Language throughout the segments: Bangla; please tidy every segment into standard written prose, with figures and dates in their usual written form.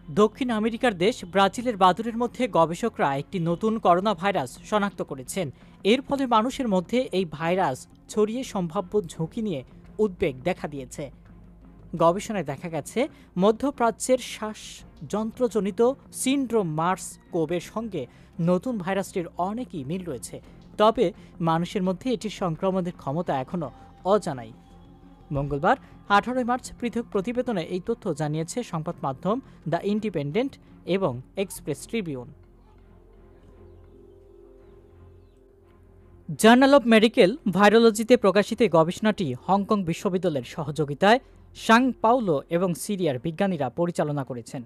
দক্ষিণ আমেরিকার দেশ ব্রাজিলের বাদুড়ের মধ্যে গবেষকরা একটি নতুন করোনা ভাইরাস শনাক্ত করেছেন। এর ফলে মানুষের মধ্যে এই ভাইরাস ছড়িয়ে সম্ভাব্য ঝুঁকি নিয়ে উদ্বেগ দেখা দিয়েছে। গবেষণায় দেখা গেছে মধ্যপ্রাচ্যের শ্বাসযন্ত্রজনিত সিন্ড্রোম মার্স কোভের সঙ্গে নতুন ভাইরাসটির অনেকই মিল রয়েছে, তবে মানুষের মধ্যে এটির সংক্রমণের ক্ষমতা এখনও অজানাই। মঙ্গলবার 18 মার্চ পৃথক প্রতিবেদনে এই তথ্য জানিয়েছে সংবাদ মাধ্যম দ্য ইন্ডিপেন্ডেন্ট এবং Express Tribune. Journal of Medical ভাইরোলজিতে প্রকাশিত গবেষণাটি হংকং বিশ্ববিদ্যালয়ের সহযোগিতায় সাং পাউলো এবং সিরিয়ার বিজ্ঞানীরা পরিচালনা করেছেন।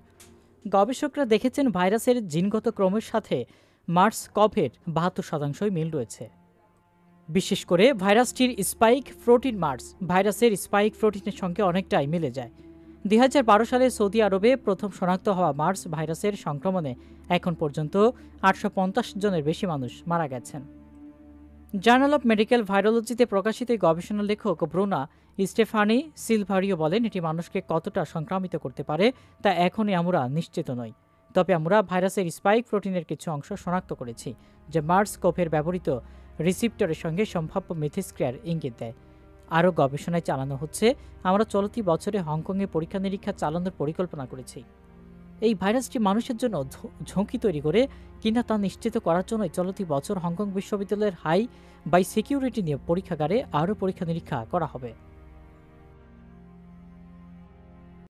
গবেষকরা দেখেছেন ভাইরাসের জিনগত ক্রমের সাথে মার্স কভের 72% মিল রয়েছে। বিশেষ করে ভাইরাসটির স্পাইক প্রোটিন মার্স ভাইরাসের স্পাইক প্রোটিনের সঙ্গে অনেকটাই মিলে যায়। 2012 সালে সৌদি আরবে প্রথম শনাক্ত হওয়া মার্স ভাইরাসের সংক্রমণে এখন পর্যন্ত 850 জনের বেশি মানুষ মারা গেছেন। জার্নাল অব মেডিকেল ভাইরোলজিতে প্রকাশিত গবেষণা লেখক ব্রুনা স্টেফানি সিলভারিও বলেন, এটি মানুষকে কতটা সংক্রামিত করতে পারে তা এখনই আমরা নিশ্চিত নই, তবে আমরা ভাইরাসের স্পাইক প্রোটিনের কিছু অংশ শনাক্ত করেছি যা মার্স কোভের ব্যবহৃত রিসিপ্টরের সঙ্গে সম্ভাব্য মিথস্ক্রিয়ার ইঙ্গিত দেয়। আরও গবেষণায় চালানো হচ্ছে। আমরা চলতি বছরে হংকংয়ে পরীক্ষা নিরীক্ষা চালানোর পরিকল্পনা করেছি। এই ভাইরাসটি মানুষের জন্য ঝুঁকি তৈরি করে কিনা তা নিশ্চিত করার জন্যই চলতি বছর হংকং বিশ্ববিদ্যালয়ের হাই বাই সিকিউরিটি নিয়ে পরীক্ষাগারে আরও পরীক্ষা নিরীক্ষা করা হবে।